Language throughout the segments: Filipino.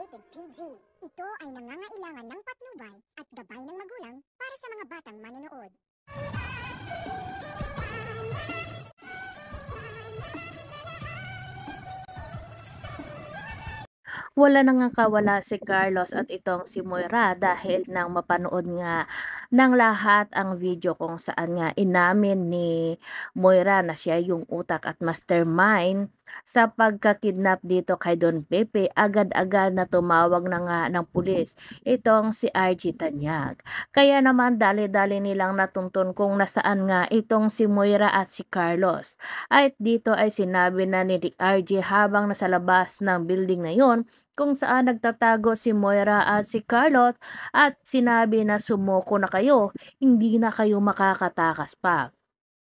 Rated PG. Ito ay nangangailangan ng patnubay at gabay ng magulang para sa mga batang manonood. Wala na ngang kawala si Carlos at itong si Moira dahil nang mapanood nga ng lahat ang video kung saan nga inamin ni Moira na siya yung utak at mastermind sa pagkakidnap dito kay Don Pepe. Agad-agad na tumawag na nga ng pulis itong si RG Tanyag. Kaya naman dali-dali nilang natuntun kung nasaan nga itong si Moira at si Carlos. At dito ay sinabi na ni RG habang nasa labas ng building na yon kung saan nagtatago si Moira at si Carlot at sinabi na sumuko na kayo, hindi na kayo makakatakas pa.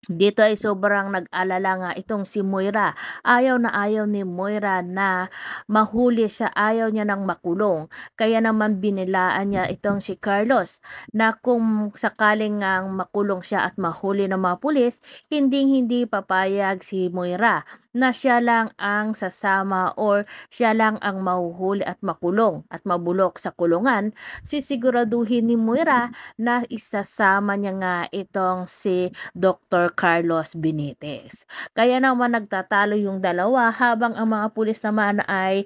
Dito ay sobrang nag-alala nga itong si Moira. Ayaw na ayaw ni Moira na mahuli siya, ayaw niya nang makulong. Kaya naman binilaan niya itong si Carlos na kung sakaling ngang makulong siya at mahuli ng mga pulis, hindi papayag si Moira na siya lang ang sasama or siya lang ang mahuhuli at makulong at mabulok sa kulungan. Sisiguraduhin ni Moira na isasama niya nga itong si Dr. Carlos Benitez. Kaya naman nagtatalo yung dalawa habang ang mga pulis naman ay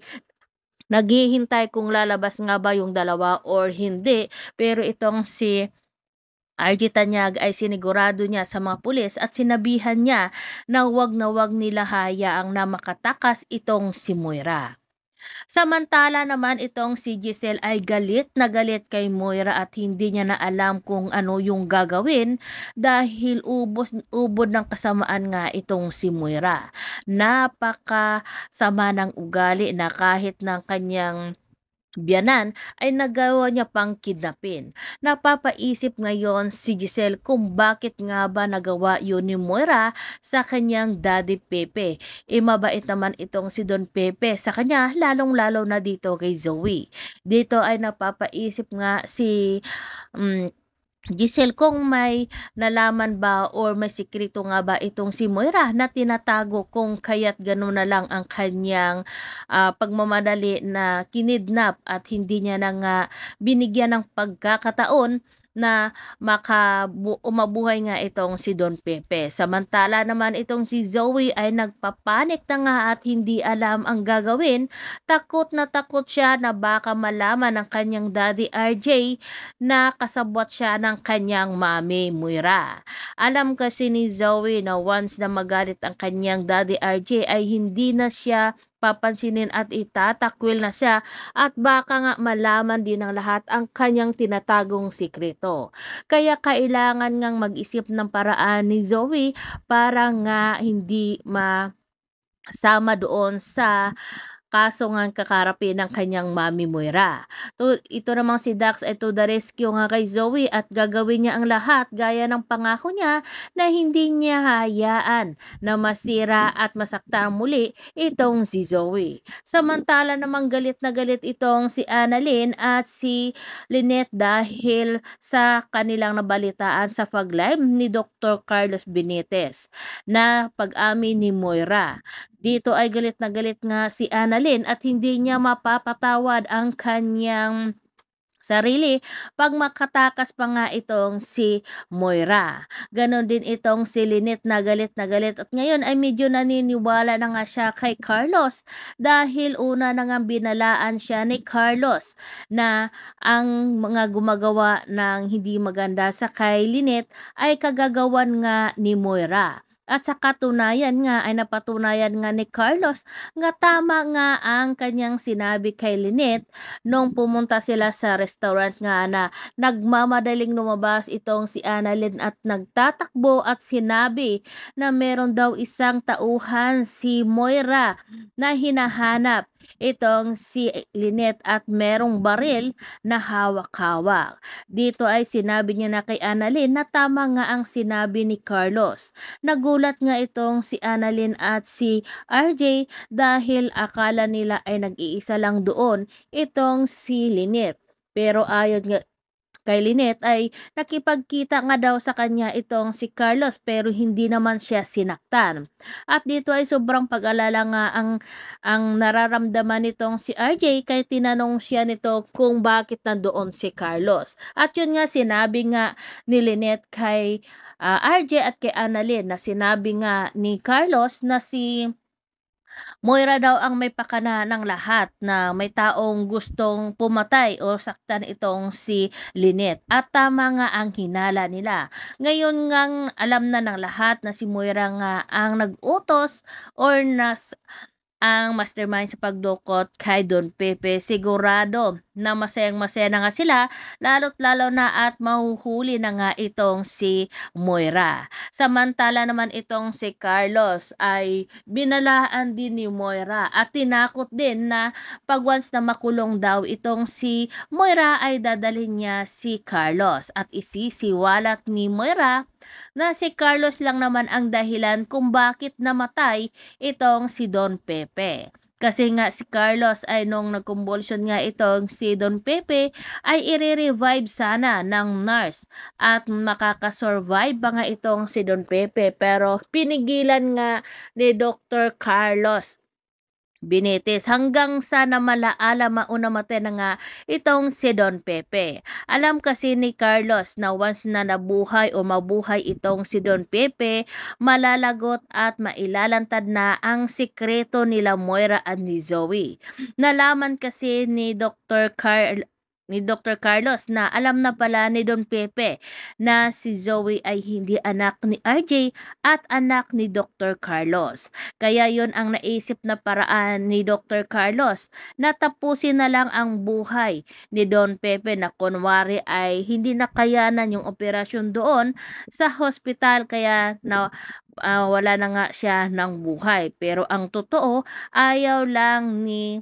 naghihintay kung lalabas nga ba yung dalawa or hindi. Pero itong si RG Tanyag ay sinigurado niya sa mga pulis at sinabihan niya na wag nila hayaang na makatakas itong si Moira. Samantala naman itong si Giselle ay galit na galit kay Moira at hindi niya na alam kung ano yung gagawin dahil ubod ng kasamaan nga itong si Moira. Napakasama ng ugali na kahit ng kanyang biyanan ay nagawa niya pang kidnapin. Napapaisip ngayon si Giselle kung bakit nga ba nagawa yun ni Moira sa kanyang daddy Pepe. Mabait naman itong si Don Pepe sa kanya, lalong-lalo na dito kay Zoe. Dito ay napapaisip nga si Giselle kung may nalaman ba or may sikreto nga ba itong si Moira na tinatago kung kaya't gano'n na lang ang kanyang pagmamadali na kinidnap at hindi niya na nga binigyan ng pagkakataon na mabuhay nga itong si Don Pepe. Samantala naman itong si Zoe ay nagpapanik na nga at hindi alam ang gagawin. Takot na takot siya na baka malaman ng kanyang daddy RJ na kasabwat siya ng kanyang mami Moira. Alam kasi ni Zoe na once na magalit ang kanyang daddy RJ ay hindi na siya papansinin at itatakwil na siya at baka nga malaman din ng lahat ang kanyang tinatagong sikreto. Kaya kailangan ngang mag-isip ng paraan ni Zoe para nga hindi masama doon sa kaso nga kakarapin ng kanyang mami Moira. Ito namang si Dax ay to the rescue nga kay Zoe at gagawin niya ang lahat gaya ng pangako niya na hindi niya hayaan na masira at masaktan muli itong si Zoe. Samantala namang galit na galit itong si Annalyn at si Lynette dahil sa kanilang nabalitaan sa pag-live ni Dr. Carlos Benitez na pag-amin ni Moira. Dito ay galit na galit nga si Annalyn at hindi niya mapapatawad ang kanyang sarili pag makatakas pa nga itong si Moira. Ganon din itong si Lynette na galit at ngayon ay medyo naniniwala na nga siya kay Carlos dahil una na nga binalaan siya ni Carlos na ang mga gumagawa ng hindi maganda sa kay Lynette ay kagagawan nga ni Moira. At sa katunayan nga ay napatunayan nga ni Carlos nga tama nga ang kanyang sinabi kay Lynette nung pumunta sila sa restaurant nga na nagmamadaling lumabas itong si Annalyn at nagtatakbo at sinabi na meron daw isang tauhan si Moira na hinahanap itong si Lynette at merong baril na hawak-hawak. Dito ay sinabi niya na kay Annalyn na tama nga ang sinabi ni Carlos. Nagulat nga itong si Annalyn at si RJ dahil akala nila ay nag-iisa lang doon itong si Lynette. Pero ayon nga kay Lynette ay nakipagkita nga daw sa kanya itong si Carlos pero hindi naman siya sinaktan. At dito ay sobrang pag-alala nga ang nararamdaman nitong si RJ kaya tinanong siya nito kung bakit nandoon si Carlos. At yun nga sinabi nga ni Lynette kay RJ at kay Annalyn na sinabi nga ni Carlos na si Moira daw ang may pakana ng lahat na may taong gustong pumatay o saktan itong si Lynette. At tama nga ang hinala nila. Ngayon ngang alam na ng lahat na si Moira nga ang nag-utos or ang mastermind sa pagdukot kay Don Pepe. Sigurado na masayang-masaya na nga sila, lalo't lalo na at mahuhuli na nga itong si Moira. Samantala naman itong si Carlos ay binalaan din ni Moira at tinakot din na pag once na makulong daw itong si Moira ay dadalhin niya si Carlos at isisiwalat ni Moira na si Carlos lang naman ang dahilan kung bakit namatay itong si Don Pepe. Kasi nga si Carlos ay nung nagkumbulsyon nga itong si Don Pepe ay i-revive sana ng nurse at makakasurvive ba nga itong si Don Pepe pero pinigilan nga ni Dr. Carlos Benitez hanggang sa namalaala maunamate na nga itong si Don Pepe. Alam kasi ni Carlos na once na nabuhay o mabuhay itong si Don Pepe, malalagot at mailalantad na ang sikreto nila Moira at ni Zoe. Nalaman kasi ni Dr. Carlos na alam na pala ni Don Pepe na si Zoe ay hindi anak ni RJ at anak ni Dr. Carlos. Kaya yon ang naisip na paraan ni Dr. Carlos na tapusin na lang ang buhay ni Don Pepe na kunwari ay hindi nakayanan yung operasyon doon sa hospital kaya na wala na nga siya ng buhay. Pero ang totoo, ayaw lang ni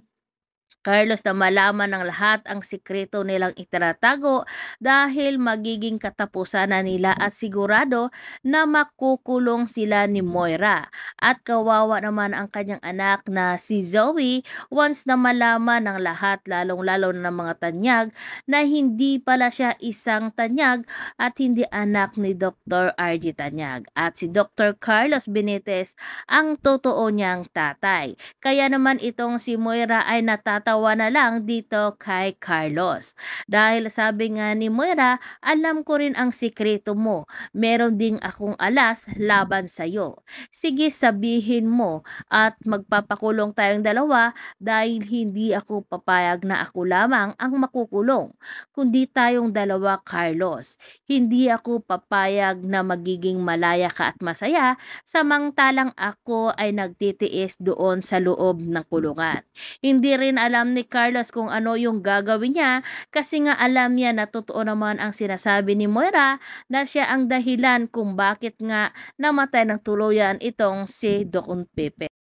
Carlos na malaman ng lahat ang sikreto nilang itinatago dahil magiging katapusan na nila at sigurado na makukulong sila ni Moira. At kawawa naman ang kanyang anak na si Zoe once na malaman ng lahat lalong-lalo na ng mga tanyag na hindi pala siya isang tanyag at hindi anak ni Dr. RG Tanyag. At si Dr. Carlos Benitez ang totoo niyang tatay. Kaya naman itong si Moira ay natatawa na lang dito kay Carlos. Dahil sabi nga ni Moira, alam ko rin ang sikreto mo. Meron ding akong alas laban sa'yo. Sige sabihin mo at magpapakulong tayong dalawa dahil hindi ako papayag na ako lamang ang makukulong. Kundi tayong dalawa, Carlos. Hindi ako papayag na magiging malaya ka at masaya samantalang ako ay nagtitiis doon sa loob ng kulungan. Hindi rin alam ni Carlos kung ano yung gagawin niya kasi nga alam niya na totoo naman ang sinasabi ni Moira na siya ang dahilan kung bakit nga namatay ng tuluyan itong si Don Pepe.